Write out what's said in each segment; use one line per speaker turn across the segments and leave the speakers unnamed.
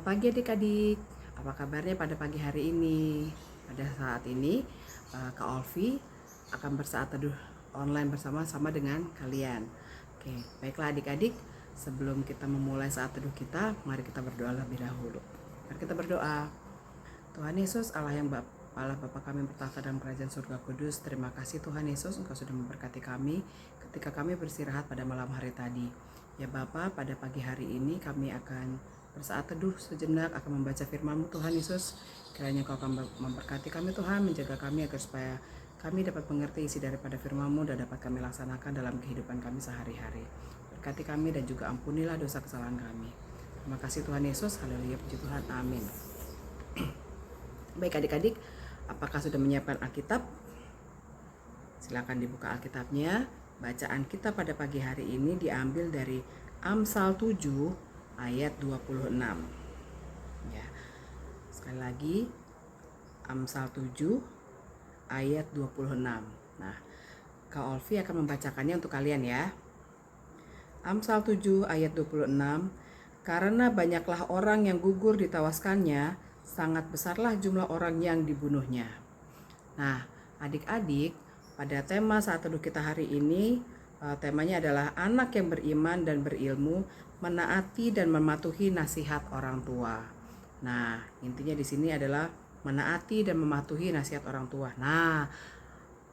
Selamat pagi adik-adik. Apa kabarnya pada pagi hari ini? Pada saat ini, Kak Olvi akan bersaat teduh online bersama-sama dengan kalian. Oke, baiklah adik-adik. Sebelum kita memulai saat teduh kita, mari kita berdoa lebih dahulu. Mari kita berdoa. Tuhan Yesus, Allah yang Allah Bapa kami bertata dalam kerajaan surga kudus. Terima kasih Tuhan Yesus, Engkau sudah memberkati kami ketika kami beristirahat pada malam hari tadi. Ya Bapa, pada pagi hari ini kami akan bersaat teduh sejenak akan membaca firman-Mu Tuhan Yesus. Kiranya Kau akan memberkati kami Tuhan, menjaga kami agar supaya kami dapat mengerti isi daripada firman-Mu dan dapat kami laksanakan dalam kehidupan kami sehari-hari. Berkati kami dan juga ampunilah dosa kesalahan kami. Terima kasih Tuhan Yesus, haleluya, puji Tuhan, amin. Baik adik-adik, apakah sudah menyiapkan Alkitab? Silakan dibuka Alkitabnya. Bacaan kita pada pagi hari ini diambil dari Amsal 7 ayat 26. Ya. Sekali lagi Amsal 7 ayat 26. Nah, Kak Olvi akan membacakannya untuk kalian ya. Amsal 7 ayat 26. Karena banyaklah orang yang gugur ditawaskannya, sangat besarlah jumlah orang yang dibunuhnya. Nah, adik-adik, pada tema saat teduh kita hari ini, temanya adalah anak yang beriman dan berilmu, menaati dan mematuhi nasihat orang tua. Nah, intinya di sini adalah menaati dan mematuhi nasihat orang tua. Nah,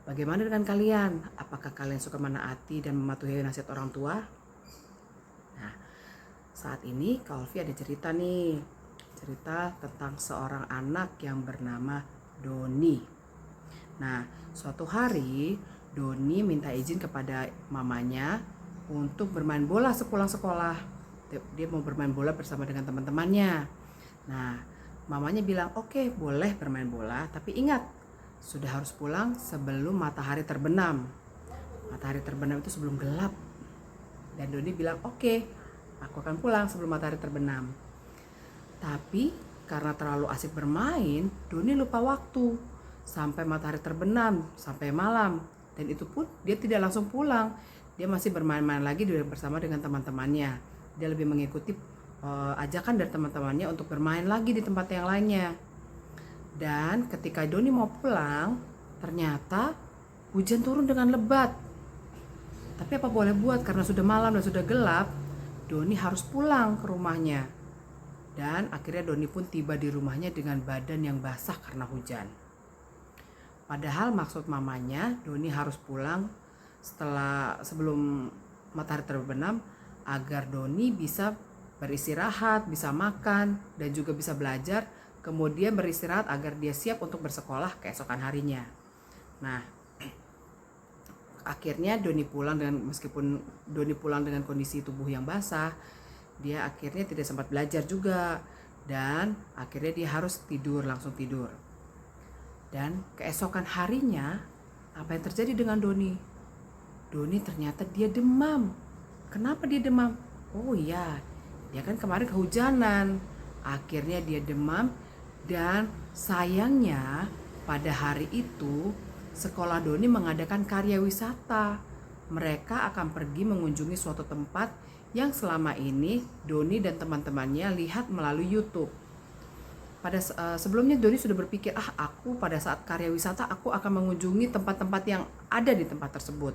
bagaimana dengan kalian? Apakah kalian suka menaati dan mematuhi nasihat orang tua? Nah, saat ini Kak Olvi ada cerita nih. Cerita tentang seorang anak yang bernama Doni. Nah, suatu hari Doni minta izin kepada mamanya untuk bermain bola sepulang sekolah. Dia mau bermain bola bersama dengan teman-temannya. Nah, mamanya bilang, "Oke, boleh bermain bola, tapi ingat, sudah harus pulang sebelum matahari terbenam." Matahari terbenam itu sebelum gelap. Dan Doni bilang, "Oke, aku akan pulang sebelum matahari terbenam." Tapi karena terlalu asik bermain, Doni lupa waktu. Sampai matahari terbenam, sampai malam. Dan itu pun dia tidak langsung pulang. Dia masih bermain-main lagi bersama dengan teman-temannya. Dia lebih mengikuti ajakan dari teman-temannya untuk bermain lagi di tempat yang lainnya. Dan ketika Doni mau pulang, ternyata hujan turun dengan lebat. Tapi apa boleh buat, karena sudah malam dan sudah gelap, Doni harus pulang ke rumahnya. Dan akhirnya Doni pun tiba di rumahnya dengan badan yang basah karena hujan. Padahal maksud mamanya Doni harus pulang sebelum matahari terbenam agar Doni bisa beristirahat, bisa makan, dan juga bisa belajar, kemudian beristirahat agar dia siap untuk bersekolah keesokan harinya. Nah, akhirnya meskipun Doni pulang dengan kondisi tubuh yang basah, dia akhirnya tidak sempat belajar juga, dan akhirnya dia harus langsung tidur. Dan keesokan harinya, apa yang terjadi dengan Doni? Doni ternyata dia demam. Kenapa dia demam? Oh iya, dia kan kemarin kehujanan. Akhirnya dia demam, dan sayangnya pada hari itu sekolah Doni mengadakan karya wisata. Mereka akan pergi mengunjungi suatu tempat yang selama ini Doni dan teman-temannya lihat melalui YouTube. Sebelumnya Doni sudah berpikir, aku pada saat karya wisata aku akan mengunjungi tempat-tempat yang ada di tempat tersebut.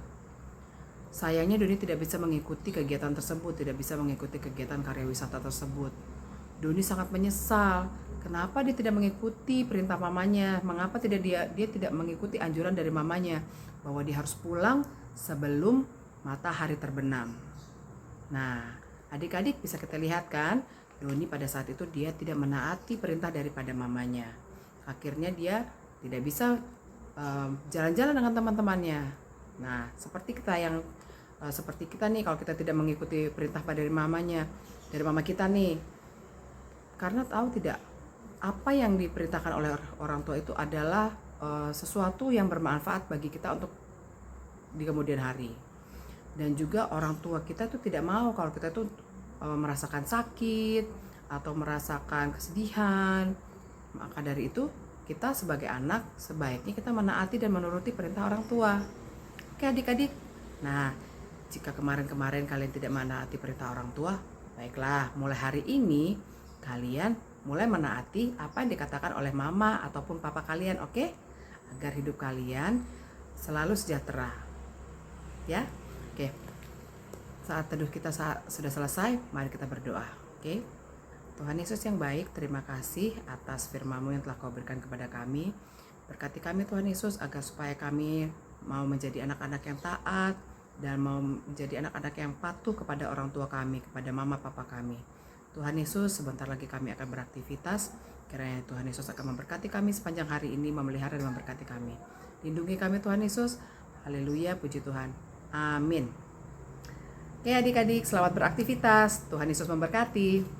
Sayangnya Doni tidak bisa mengikuti kegiatan tersebut, tidak bisa mengikuti kegiatan karya wisata tersebut. Doni sangat menyesal. Kenapa dia tidak mengikuti perintah mamanya? Mengapa dia tidak mengikuti anjuran dari mamanya bahwa dia harus pulang sebelum matahari terbenam? Nah, adik-adik bisa kita lihat kan, Doni pada saat itu dia tidak menaati perintah daripada mamanya. Akhirnya dia tidak bisa jalan-jalan dengan teman-temannya. Nah, seperti kita nih, kalau kita tidak mengikuti perintah dari mama kita nih, karena tahu tidak, apa yang diperintahkan oleh orang tua itu adalah sesuatu yang bermanfaat bagi kita untuk di kemudian hari. Dan juga orang tua kita tuh tidak mau kalau kita tuh merasakan sakit atau merasakan kesedihan. Maka dari itu kita sebagai anak sebaiknya kita menaati dan menuruti perintah orang tua. Oke adik-adik, nah jika kemarin-kemarin kalian tidak menaati perintah orang tua, baiklah mulai hari ini kalian mulai menaati apa yang dikatakan oleh mama ataupun papa kalian, oke? Agar hidup kalian selalu sejahtera. Ya. Oke. Saat teduh kita sudah selesai, mari kita berdoa, oke? Tuhan Yesus yang baik, terima kasih atas firman-Mu yang telah Kau berikan kepada kami. Berkati kami Tuhan Yesus agar supaya kami mau menjadi anak-anak yang taat dan mau menjadi anak-anak yang patuh kepada orang tua kami, kepada mama papa kami. Tuhan Yesus, sebentar lagi kami akan beraktivitas. Kiranya Tuhan Yesus akan memberkati kami sepanjang hari ini, memelihara dan memberkati kami. Lindungi kami Tuhan Yesus. Haleluya, puji Tuhan. Amin. Oke adik-adik, selamat beraktivitas. Tuhan Yesus memberkati.